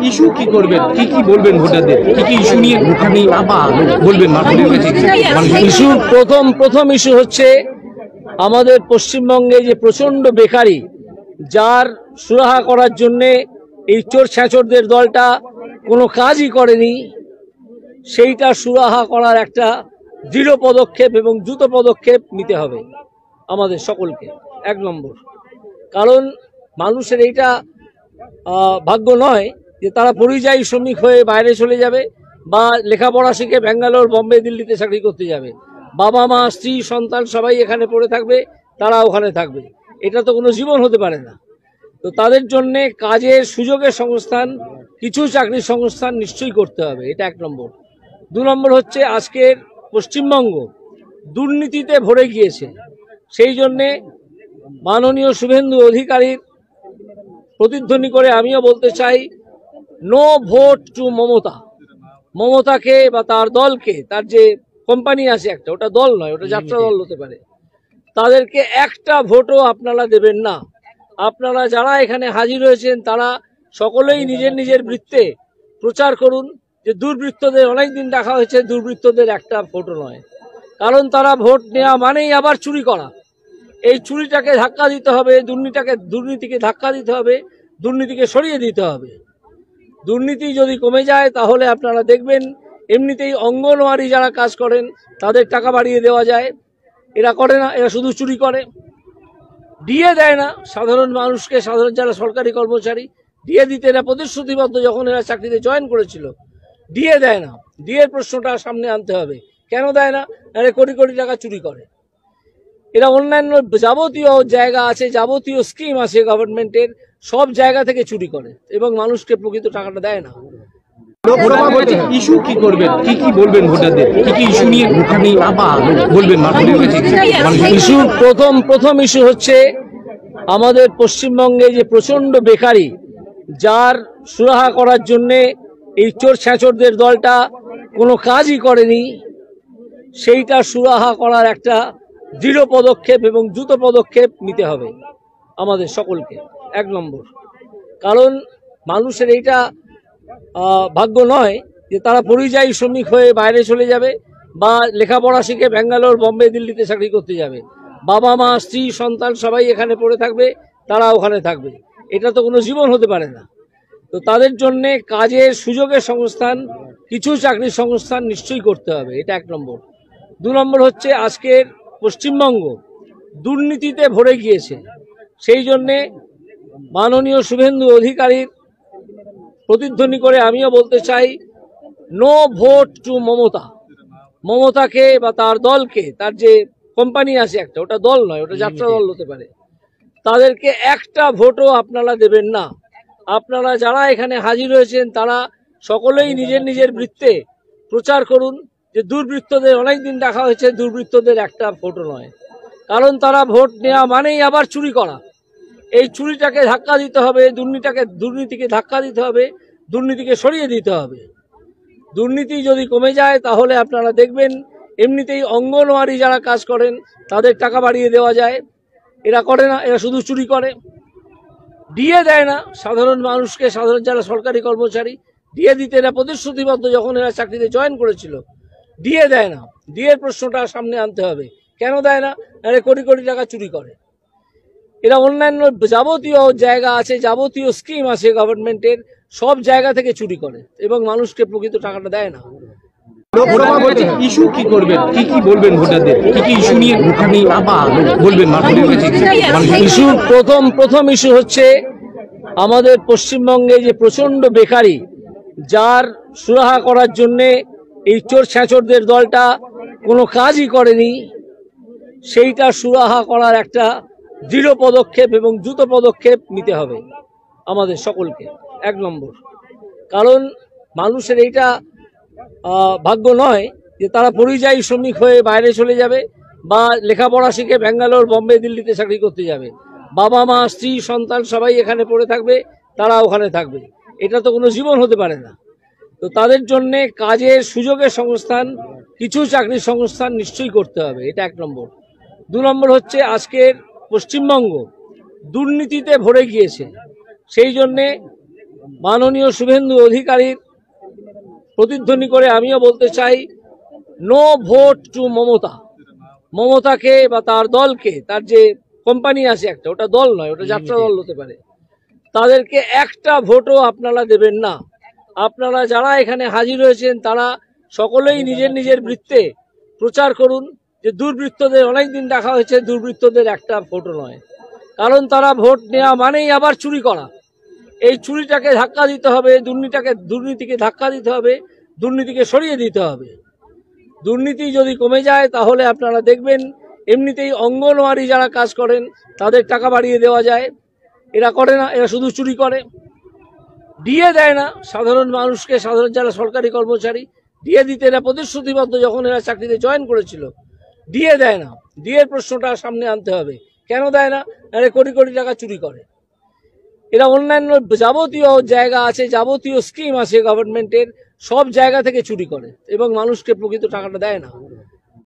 Issue কি করবেন, কি বলবেন ভোটারদের, কি ইস্যু নিয়ে আপনি বলবেন? ইস্যু প্রথম ইস্যু হচ্ছে আমাদের পশ্চিমবঙ্গে যে প্রচন্ড বেকারি, যার সুরাহা করার জন্যে এই চোর ছ্যাঁচোরদের দলটা কোনো কাজই করেনি, সেইটা সুরাহা করার একটা দৃঢ় পদক্ষেপ এবং দ্রুত পদক্ষেপ নিতে হবে আমাদের সকলকে। এক নম্বর, কারণ মানুষের এইটা ভাগ্য নয় যে তারা পরিযায়ী শ্রমিক হয়ে বাইরে চলে যাবে বা লেখাপড়া শিখে ব্যাঙ্গালোর, বম্বে, দিল্লিতে চাকরি করতে যাবে। বাবা মা, স্ত্রী, সন্তান সবাই এখানে পড়ে থাকবে, তারা ওখানে থাকবে। এটা তো কোনো জীবন হতে পারে না। তো তাদের জন্যে কাজের সুযোগের সংস্থান, কিছু চাকরির সংস্থান নিশ্চয়ই করতে হবে, এটা এক নম্বর। দু নম্বর হচ্ছে আজকের পশ্চিমবঙ্গ দুর্নীতিতে ভরে গিয়েছে, সেই জন্যে মাননীয় শুভেন্দু অধিকারীর প্রতিধ্বনি করে আমিও বলতে চাই, নো ভোট টু মমতা। মমতাকে বা তার দলকে, তার যে কোম্পানি আছে একটা, ওটা দল নয়, ওটা যাত্রা দল হতে পারে, তাদেরকে একটা ভোটও আপনারা দেবেন না। আপনারা যারা এখানে হাজির হয়েছেন তারা সকলেই নিজের নিজের বৃত্তে প্রচার করুন যে দুর্বৃত্তদের অনেকদিন দেখা হয়েছে, দুর্বৃত্তদের একটা ভোটও নয়। কারণ তারা ভোট নেওয়া মানেই আবার চুরি করা। এই চুরিটাকে ধাক্কা দিতে হবে, দুর্নীতিকে ধাক্কা দিতে হবে, দুর্নীতিকে সরিয়ে দিতে হবে। দুর্নীতি যদি কমে যায় তাহলে আপনারা দেখবেন এমনিতেই অঙ্গনওয়াড়ি যারা কাজ করেন তাদের টাকা বাড়িয়ে দেওয়া যায়। এরা করে না, এরা শুধু চুরি করে, দিয়ে দেয় না সাধারণ মানুষকে। সাধারণ যারা সরকারি কর্মচারী, দিয়ে দিতে এরা প্রতিশ্রুতিবদ্ধ, যখন এরা চাকরিতে জয়েন করেছিল দিয়ে দেয় না। দিয়ে প্রশ্নটা সামনে আনতে হবে, কেন দেয় না? এরা কোটি কোটি টাকা চুরি করে। এরা অন্যান্য যাবতীয় জায়গা আছে, যাবতীয় স্কিম আছে গভর্নমেন্টের, সব জায়গা থেকে চুরি করে এবং মানুষকে প্রকৃত টাকাটা দেয় না। ইস্যু কি করবেন, কি বলবেন ভোটারদের, কি ইস্যু নিয়ে আপনি বলবেন? ইস্যু প্রথম ইস্যু হচ্ছে আমাদের পশ্চিমবঙ্গে যে প্রচন্ড বেকারি, যার সুরাহা করার জন্যে এই চোর ছ্যাঁচোরদের দলটা কোনো কাজই করেনি, সেইটা সুরাহা করার একটা দৃঢ় পদক্ষেপ এবং দ্রুত পদক্ষেপ নিতে হবে আমাদের সকলকে। এক নম্বর, কারণ মানুষের এইটা ভাগ্য নয় যে তারা পরিযায়ী শ্রমিক হয়ে বাইরে চলে যাবে বা লেখাপড়া শিখে ব্যাঙ্গালোর, বম্বে, দিল্লিতে চাকরি করতে যাবে। বাবা মা, স্ত্রী, সন্তান সবাই এখানে পড়ে থাকবে, তারা ওখানে থাকবে। এটা তো কোনো জীবন হতে পারে না। তো তাদের জন্যে কাজের সুযোগের সংস্থান, কিছু চাকরির সংস্থান নিশ্চয়ই করতে হবে, এটা এক নম্বর। দু নম্বর হচ্ছে আজকের পশ্চিমবঙ্গ দুর্নীতিতে ভরে গিয়েছে, সেই জন্যে মাননীয় শুভেন্দু অধিকারীর প্রতিধ্বনি করে আমিও বলতে চাই, নো ভোট টু মমতা। মমতাকে বা তার দলকে, তার যে কোম্পানি আছে একটা, ওটা দল নয়, ওটা যাত্রা দল হতে পারে, তাদেরকে একটা ভোটও আপনারা দেবেন না। আপনারা যারা এখানে হাজির হয়েছেন তারা সকলেই নিজের নিজের বৃত্তে প্রচার করুন যে দুর্বৃত্তদের অনেকদিন দেখা হয়েছে, দুর্বৃত্তদের একটা ভোটও নয়। কারণ তারা ভোট নেওয়া মানেই আবার চুরি করা। এই চুরিটাকে ধাক্কা দিতে হবে, দুর্নীতিকে ধাক্কা দিতে হবে, দুর্নীতিকে সরিয়ে দিতে হবে। দুর্নীতি যদি কমে যায় তাহলে আপনারা দেখবেন এমনিতেই অঙ্গনওয়াড়ি যারা কাজ করেন তাদের টাকা বাড়িয়ে দেওয়া যায়। এরা করে না, এরা শুধু চুরি করে, দিয়ে দেয় না সাধারণ মানুষকে। সাধারণ যারা সরকারি কর্মচারী, দিয়ে দিতে এরা প্রতিশ্রুতিবদ্ধ, যখন এরা চাকরিতে জয়েন করেছিল দিয়ে দেয় না। দিয়ে প্রশ্নটা সামনে আনতে হবে, কেন দেয় না? এরা কোটি কোটি টাকা চুরি করে। এরা অন্যান্য যাবতীয় জায়গা আছে, যাবতীয় স্কিম আছে গভর্নমেন্টের, সব জায়গা থেকে চুরি করে এবং মানুষকে প্রকৃত টাকাটা দেয় না। ইস্যু কি করবেন, কি বলবেন ভোটারদের, কি ইস্যু নিয়ে আপনি বলবেন? ইস্যু প্রথম ইস্যু হচ্ছে আমাদের পশ্চিমবঙ্গে যে প্রচন্ড বেকারি, যার সুরাহা করার জন্যে এই চোর ছ্যাঁচোরদের দলটা কোনো কাজই করেনি, সেইটা সুরাহা করার একটা দৃঢ় পদক্ষেপ এবং দ্রুত পদক্ষেপ নিতে হবে আমাদের সকলকে। এক নম্বর, কারণ মানুষের এইটা ভাগ্য নয় যে তারা পরিযায়ী শ্রমিক হয়ে বাইরে চলে যাবে বা লেখাপড়া শিখে ব্যাঙ্গালোর, বম্বে, দিল্লিতে চাকরি করতে যাবে। বাবা মা, স্ত্রী, সন্তান সবাই এখানে পড়ে থাকবে, তারা ওখানে থাকবে। এটা তো কোনো জীবন হতে পারে না। তো তাদের জন্যে কাজের সুযোগের সংস্থান, কিছু চাকরির সংস্থান নিশ্চয়ই করতে হবে, এটা এক নম্বর। দু নম্বর হচ্ছে আজকের পশ্চিমবঙ্গ দুর্নীতিতে ভরে গিয়েছে, সেই জন্যে মাননীয় শুভেন্দু অধিকারীর প্রতিধ্বনি করে আমিও বলতে চাই, নো ভোট টু মমতা। মমতাকে বা তার দলকে, তার যে কোম্পানি আছে একটা, ওটা দল নয়, ওটা যাত্রা দল হতে পারে, তাদেরকে একটা ভোটও আপনারা দেবেন না। আপনারা যারা এখানে হাজির হয়েছেন তারা সকলেই নিজের নিজের বৃত্তে প্রচার করুন যে দুর্বৃত্তদের অনেকদিন দেখা হয়েছে, দুর্বৃত্তদের একটা ভোটও নয়। কারণ তারা ভোট নেওয়া মানেই আবার চুরি করা। এই চুরিটাকে ধাক্কা দিতে হবে, দুর্নীতিকে ধাক্কা দিতে হবে, দুর্নীতিকে সরিয়ে দিতে হবে। দুর্নীতি যদি কমে যায় তাহলে আপনারা দেখবেন এমনিতেই অঙ্গনওয়াড়ি যারা কাজ করেন তাদের টাকা বাড়িয়ে দেওয়া যায়। এরা করে না, এরা শুধু চুরি করে, দিয়ে দেয় না সাধারণ মানুষকে। সাধারণ যারা সরকারি কর্মচারী দিয়ে দিতে এরা প্রতিশ্রুতিবদ্ধ, যখন এরা চাকরিতে জয়েন করেছিল দিয়ে দেয় না। দিয়ে প্রশ্নটা সামনে আনতে হবে, কেন দেয় না? এরা কোটি কোটি টাকা চুরি করে। এরা অন্যান্য যাবতীয় জায়গা আছে, যাবতীয় স্কিম আছে গভর্নমেন্টের, সব জায়গা থেকে চুরি করে এবং মানুষকে প্রকৃত টাকাটা দেয় না।